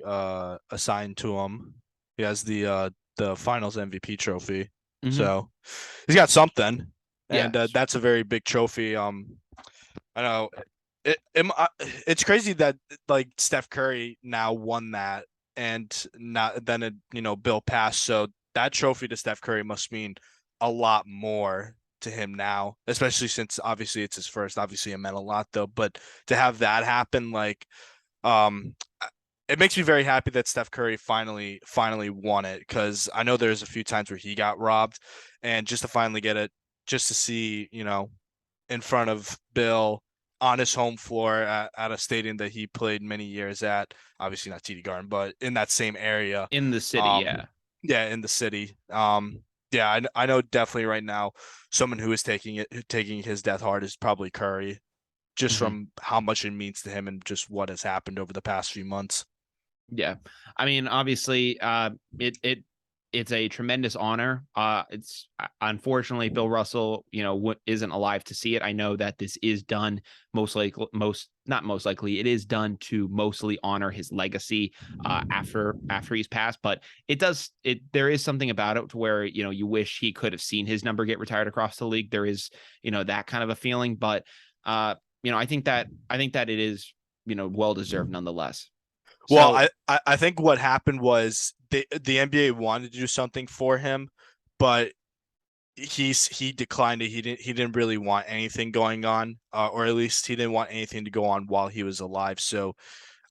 assigned to him. He has the Finals MVP trophy, so he's got something, and Yeah. that's a very big trophy. I know it's crazy that like Steph Curry now won that, and not then Bill passed, so that trophy to Steph Curry must mean a lot more to him now, especially since obviously it's his first. Obviously, it meant a lot though, but to have that happen, like, um, it makes me very happy that Steph Curry finally won it, because I know there's a few times where he got robbed, and just to finally get it, just to see, in front of Bill on his home floor at a stadium that he played many years at, obviously not TD Garden, but in that same area. In the city, yeah. Yeah, in the city. Yeah, I know definitely right now someone who is taking his death hard is probably Curry, just from how much it means to him and just what has happened over the past few months. Yeah. I mean, obviously, it's a tremendous honor. It's unfortunately Bill Russell, isn't alive to see it. I know that this is done not most likely, it is done to mostly honor his legacy after he's passed. But there is something about it to where, you wish he could have seen his number get retired across the league. There is, that kind of a feeling. But I think that it is, well deserved nonetheless. Well, I think what happened was the NBA wanted to do something for him, but he declined it. He didn't really want anything going on, or at least he didn't want anything to go on while he was alive. So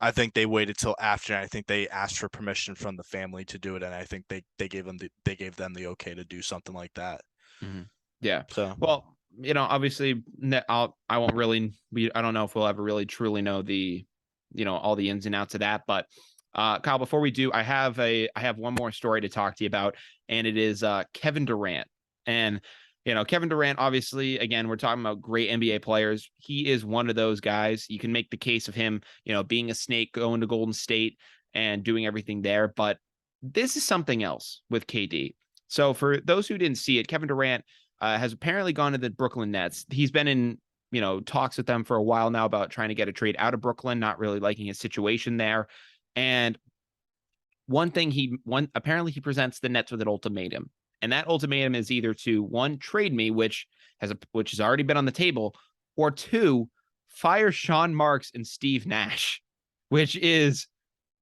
I think they waited till after. And I think they asked for permission from the family to do it, and I think they gave them the okay to do something like that. Mm-hmm. Yeah. So well, obviously, I won't really. I don't know if we'll ever really truly know the all the ins and outs of that. But Kyle, before we do, I have one more story to talk to you about, and it is Kevin Durant. And Kevin Durant, obviously, again, we're talking about great NBA players. He is one of those guys. You can make the case of him, being a snake, going to Golden State and doing everything there. But this is something else with KD. So for those who didn't see it, Kevin Durant has apparently gone to the Brooklyn Nets. He's been in talks with them for a while now about trying to get a trade out of Brooklyn, not really liking his situation there. And apparently he presents the Nets with an ultimatum. And that ultimatum is either to, one, trade me, which has already been on the table, or two, fire Sean Marks and Steve Nash, which is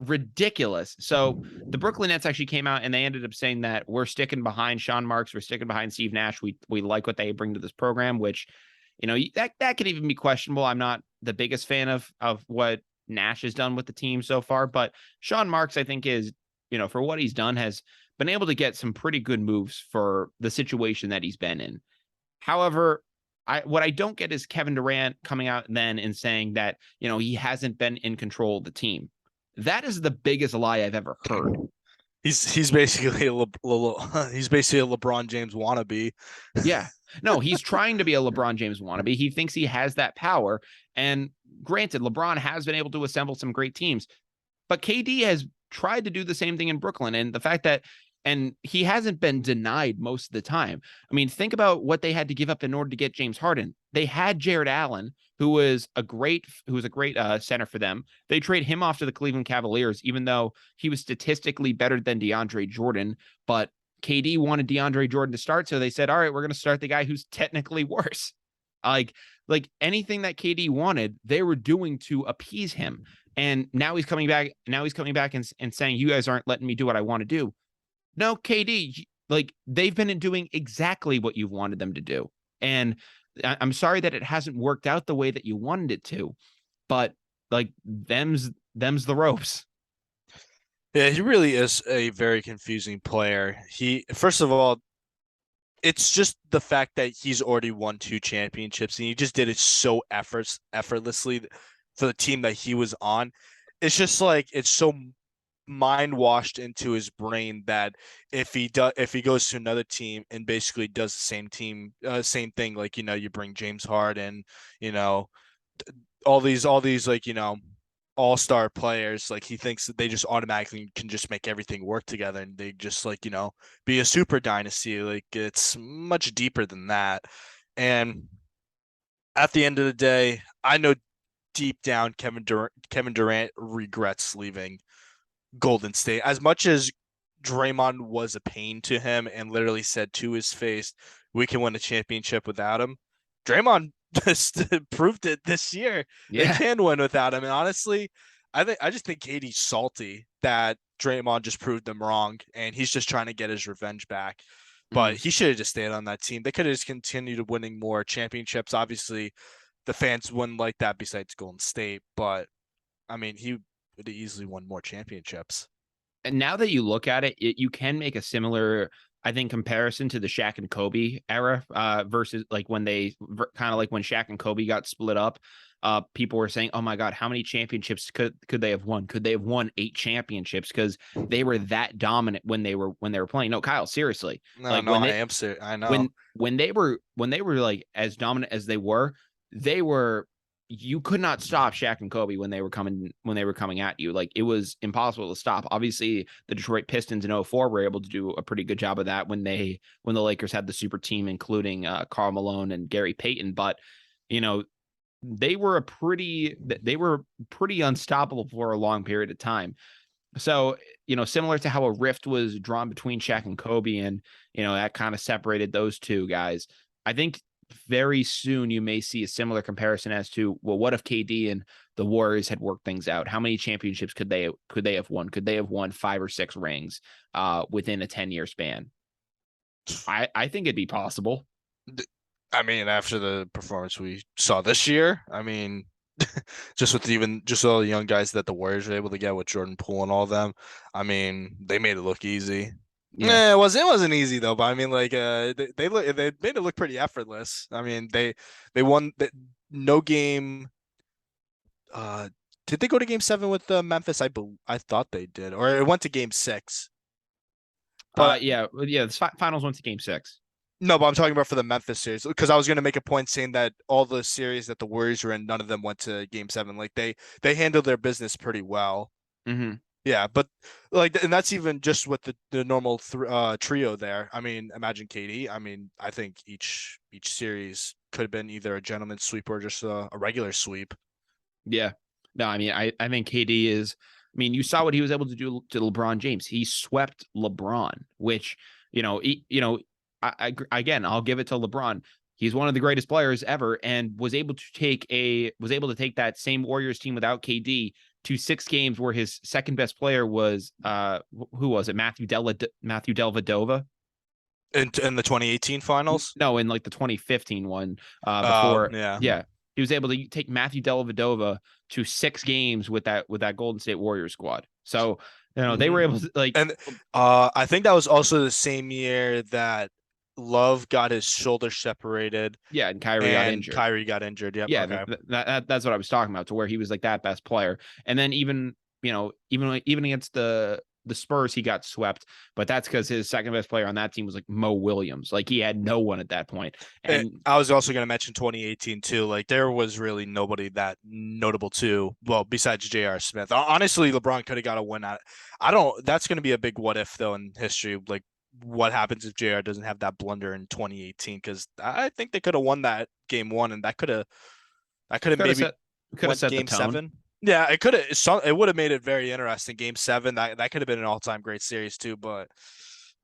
ridiculous. So the Brooklyn Nets actually came out and they ended up saying that we're sticking behind Sean Marks, we're sticking behind Steve Nash. We like what they bring to this program, which that could even be questionable. I'm not the biggest fan of what Nash has done with the team so far, but Sean Marks, I think, is, for what he's done, has been able to get some pretty good moves for the situation that he's been in. However, what I don't get is Kevin Durant coming out then and saying that, he hasn't been in control of the team. That is the biggest lie I've ever heard. He's basically he's basically a LeBron James wannabe. Yeah. No, he's trying to be a LeBron James wannabe. He thinks he has that power. And granted, LeBron has been able to assemble some great teams, but KD has tried to do the same thing in Brooklyn. And the fact that, and he hasn't been denied most of the time. I mean, think about what they had to give up in order to get James Harden. They had Jared Allen, who was a great center for them. They trade him off to the Cleveland Cavaliers, even though he was statistically better than DeAndre Jordan. But KD wanted DeAndre Jordan to start, so they said, "All right, we're going to start the guy who's technically worse." Like, like anything that KD wanted, they were doing to appease him. And now he's coming back. Now he's coming back and saying, "You guys aren't letting me do what I want to do." No, KD, like they've been doing exactly what you've wanted them to do. And I'm sorry that it hasn't worked out the way that you wanted it to, but like them's the ropes. Yeah, he really is a very confusing player. First of all, it's just the fact that he's already won 2 championships and he just did it so effortlessly for the team that he was on. It's just like it's so mind washed into his brain that if he goes to another team and basically does the same thing, like you bring James Harden, you know all these like all-star players, like he thinks that they just automatically can just make everything work together and they just like be a super dynasty. Like it's much deeper than that. And at the end of the day, I know deep down Kevin Durant regrets leaving Golden State. As much as Draymond was a pain to him and literally said to his face, "We can win a championship without him." Draymond just proved it this year. They Yeah. can win without him. And honestly, I just think Katie's salty that Draymond just proved them wrong and he's just trying to get his revenge back. But Mm. he should have just stayed on that team. They could have just continued winning more championships. Obviously, the fans wouldn't like that besides Golden State, but I mean, he would have easily won more championships. And now that you look at it, you can make a similar, I think, comparison to the Shaq and Kobe era versus like when they kind of like when Shaq and Kobe got split up. People were saying, "Oh my God, how many championships could they have won? Could they have won 8 championships? Because they were that dominant when they were playing." No, Kyle, seriously, No, like no, I am serious. I know. when they were like as dominant as they were you could not stop Shaq and Kobe when they were coming at you. Like it was impossible to stop. Obviously, the Detroit Pistons in '04 were able to do a pretty good job of that when the Lakers had the super team, including Karl Malone and Gary Payton. But you know, they were pretty unstoppable for a long period of time. So, similar to how a rift was drawn between Shaq and Kobe, and that kind of separated those two guys. I think very soon you may see a similar comparison as to, well, what if KD and the Warriors had worked things out? How many championships could they have won? Could they have won 5 or 6 rings within a 10-year span? I think it'd be possible. I mean, after the performance we saw this year, I mean, just all the young guys that the Warriors were able to get with Jordan Poole and all of them, I mean, they made it look easy. Yeah. It wasn't easy though, but I mean, like, they made it look pretty effortless. I mean, they won no game. Uh, did they go to Game 7 with Memphis? I thought they did, or it went to Game 6. But Yeah. The finals went to Game 6. no, but I'm talking about for the Memphis series because I was going to make a point saying that all the series that the Warriors were in, none of them went to Game 7. Like they handled their business pretty well. Mm-hmm. Yeah, but like, and that's even just with the normal trio there. I mean, imagine KD. I mean, I think each series could have been either a gentleman's sweep or just a regular sweep. Yeah. No, I mean, I think KD is. I mean, you saw what he was able to do to LeBron James. He swept LeBron, which again, I'll give it to LeBron. He's one of the greatest players ever, and was able to take that same Warriors team without KD to 6 games, where his second best player was who was it? Matthew Dellavedova. In the 2018 finals. No, in like the 2015 one, before. Yeah. Yeah, he was able to take Matthew Dellavedova to 6 games with that Golden State Warriors squad. So they were able to like. And I think that was also the same year that Love got his shoulder separated Yeah, and Kyrie got and injured. Kyrie got injured. Yep. Yeah, Okay. that's what I was talking about, to where he was like that best player. And then even against the Spurs, he got swept, but that's because his second best player on that team was like Mo Williams. Like he had no one at that point. And I was also going to mention 2018 too. Like there was really nobody that notable too. Well, besides J.R. Smith. Honestly, LeBron could have got a win at. I don't. That's going to be a big what if though in history. Like what happens if J.R. doesn't have that blunder in 2018? Because I think they could have won that game one, and that could have maybe could have went set the game tone. seven. Yeah, it could have. It would have made it very interesting. Game seven, that could have been an all-time great series too. But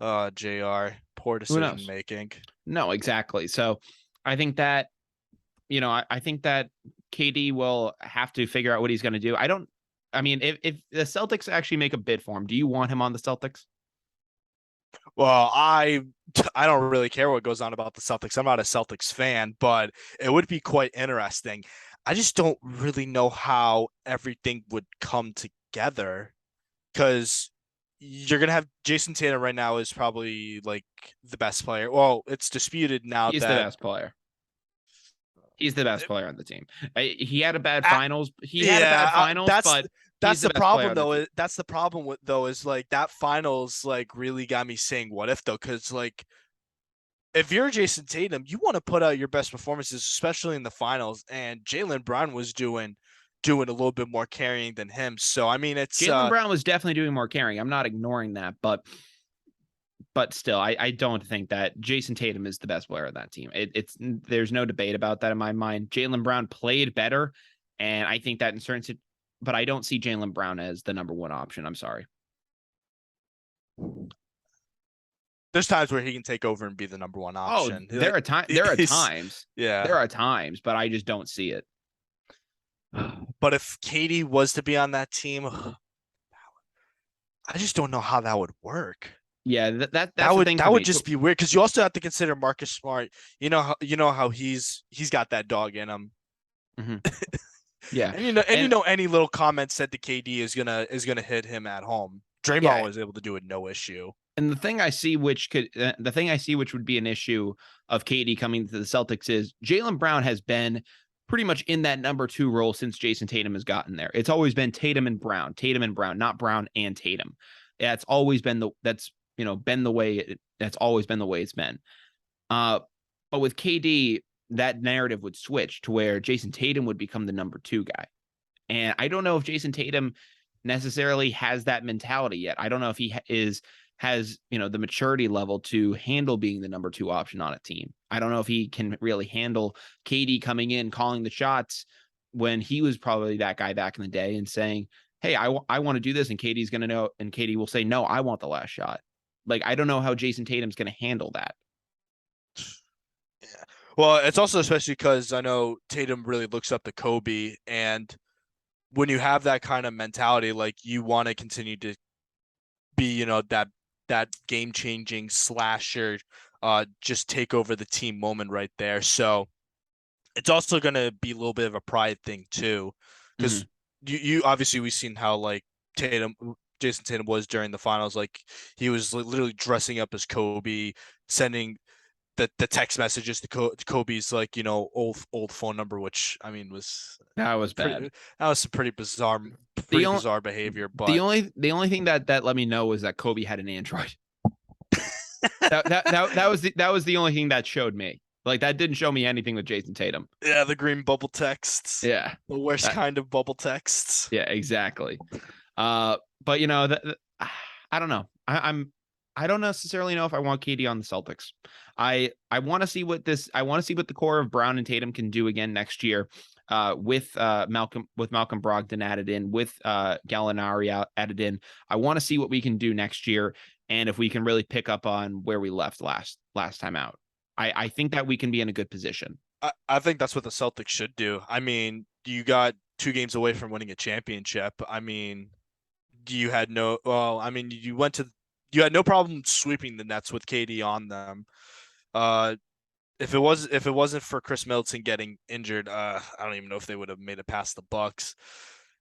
Jr. Poor Who decision knows? making. No, exactly. So I think that, I think that KD will have to figure out what he's going to do. I mean, if the Celtics actually make a bid for him, do you want him on the Celtics? Well, I don't really care what goes on about the Celtics. I'm not a Celtics fan, but it would be quite interesting. I just don't really know how everything would come together because you're gonna have Jason Tatum right now is probably like the best player. Well, it's disputed now He's the that best player. He's the best player on the team. He had a bad uh, finals. He had a bad yeah, finals, but that's he's the the best player problem on the team. though. That's the problem with though is like that finals like really got me saying what if though because like if you're Jason Tatum, you want to put out your best performances, especially in the finals. And Jaylen Brown was doing a little bit more carrying than him. So I mean, it's Jaylen Brown was definitely doing more carrying. I'm not ignoring that, but still, I don't think that Jason Tatum is the best player on that team. It's there's no debate about that in my mind. Jaylen Brown played better, and I think that in certain, but I don't see Jaylen Brown as the number one option. I'm sorry. there's times where he can take over and be the number one Oh, option. there Like, are times. There are times. yeah. There are times, but I just don't see it. But if Katie was to be on that team, I just don't know how that would work. Yeah, that's the thing for That would me. just be weird because you also have to consider Marcus Smart. You know how he's got that dog in him. Mm-hmm. Yeah, and any little comment said to KD is gonna hit him at home. Draymond yeah, was able to do it no issue. and the thing I see, which would be an issue of KD coming to the Celtics is Jaylen Brown has been pretty much in that number two role since Jason Tatum has gotten there. It's always been Tatum and Brown, not Brown and Tatum. That's always been been the way that's always been the way it's been. But with KD, that narrative would switch to where Jason Tatum would become the number two guy. And I don't know if Jason Tatum necessarily has that mentality yet. I don't know if he has the maturity level to handle being the number two option on a team. I don't know if he can really handle KD coming in, calling the shots when he was probably that guy back in the day and saying, hey, I want to do this. And KD's going to know. And KD will say, no, I want the last shot. Like, I don't know how Jason Tatum's going to handle that. Yeah. Well, it's also especially because I know Tatum really looks up to Kobe, and when you have that kind of mentality, like you want to continue to be, that game changing slasher, just take over the team moment right there. So it's also going to be a little bit of a pride thing too, because you obviously we've seen how like Jason Tatum was during the finals. Like he was literally dressing up as Kobe, sending the text messages to Kobe's like old phone number, which I mean that was bad. That was some pretty bizarre behavior. But the only thing that let me know was that Kobe had an Android. that was the only thing that showed me. Like that didn't show me anything with Jason Tatum. Yeah, the green bubble texts. Yeah, the worst kind of bubble texts. Yeah, exactly. But I don't know. I don't necessarily know if I want KD on the Celtics. I want to see what the core of Brown and Tatum can do again next year. With Malcolm Brogdon added in, with Gallinari added in. I want to see what we can do next year, and if we can really pick up on where we left last time out. I think that we can be in a good position. I think that's what the Celtics should do. I mean, you got 2 games away from winning a championship. I mean, you had no problem sweeping the Nets with KD on them. If it wasn't for Chris Middleton getting injured, I don't even know if they would have made it past the Bucks.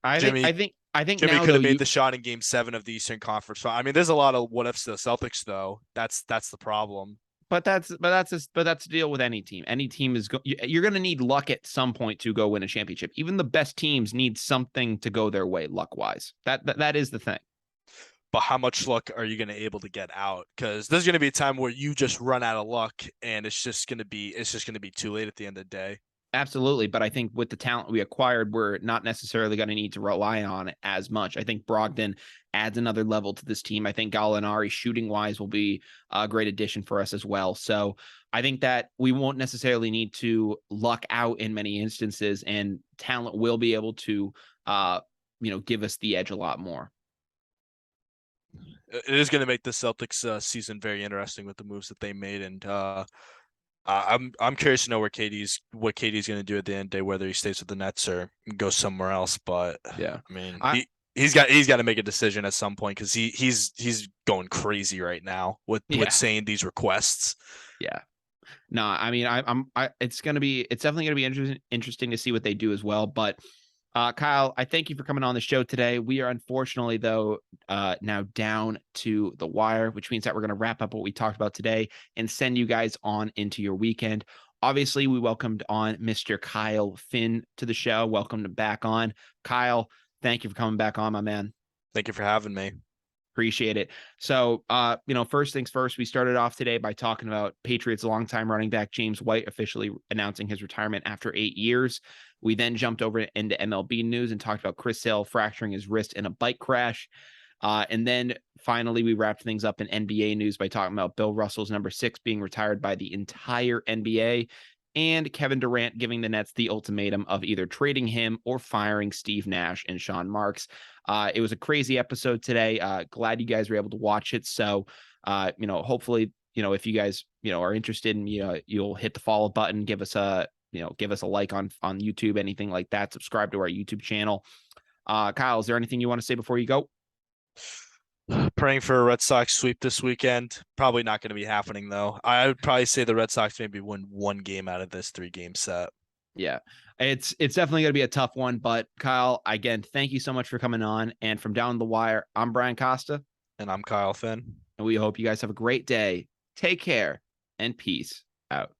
I think Jimmy now, could have made the shot in Game 7 of the Eastern Conference. I mean, there's a lot of what ifs to the Celtics, though. That's the problem. But that's the deal with any team. Any team you're going to need luck at some point to go win a championship. Even the best teams need something to go their way luck wise. That is the thing. but how much luck are you going to able to get out? Because there's going to be a time where you just run out of luck, and it's just going to be too late at the end of the day. Absolutely. But I think with the talent we acquired, we're not necessarily going to need to rely on it as much. I think Brogdon adds another level to this team. I think Gallinari, shooting wise, will be a great addition for us as well. So I think that we won't necessarily need to luck out in many instances, and talent will be able to, give us the edge a lot more. It is going to make the Celtics season very interesting with the moves that they made, and I'm curious to know what KD's going to do at the end of the day, whether he stays with the Nets or goes somewhere else. But Yeah. I mean, I, he's got to make a decision at some point because he's going crazy right now with yeah. saying these requests. Yeah. No, I mean, it's definitely gonna be interesting to see what they do as well. But Kyle, I thank you for coming on the show today. We are unfortunately though now down to the wire, which means that we're gonna wrap up what we talked about today and send you guys on into your weekend. Obviously, we welcomed on Mr. Kyle Finn to the show. Welcome to back on, Kyle. Thank you for coming back on, my man. Thank you for having me. Appreciate it. So, first things first, we started off today by talking about Patriots longtime running back James White officially announcing his retirement after 8 years. We then jumped over into MLB news and talked about Chris Sale fracturing his wrist in a bike crash. And then finally, we wrapped things up in NBA news by talking about Bill Russell's number 6 being retired by the entire NBA and Kevin Durant giving the Nets the ultimatum of either trading him or firing Steve Nash and Sean Marks. It was a crazy episode today. Glad you guys were able to watch it. So, hopefully, if you guys, are interested in, you'll hit the follow button, give us a like on YouTube, anything like that. Subscribe to our YouTube channel. Kyle, is there anything you want to say before you go? Praying for a Red Sox sweep this weekend. Probably not going to be happening though. I would probably say the Red Sox maybe win one game out of this 3-game set. Yeah, it's definitely going to be a tough one. But Kyle, again, thank you so much for coming on. And from Down the Wire, I'm Brian Costa. And I'm Kyle Finn. And we hope you guys have a great day. Take care and peace out.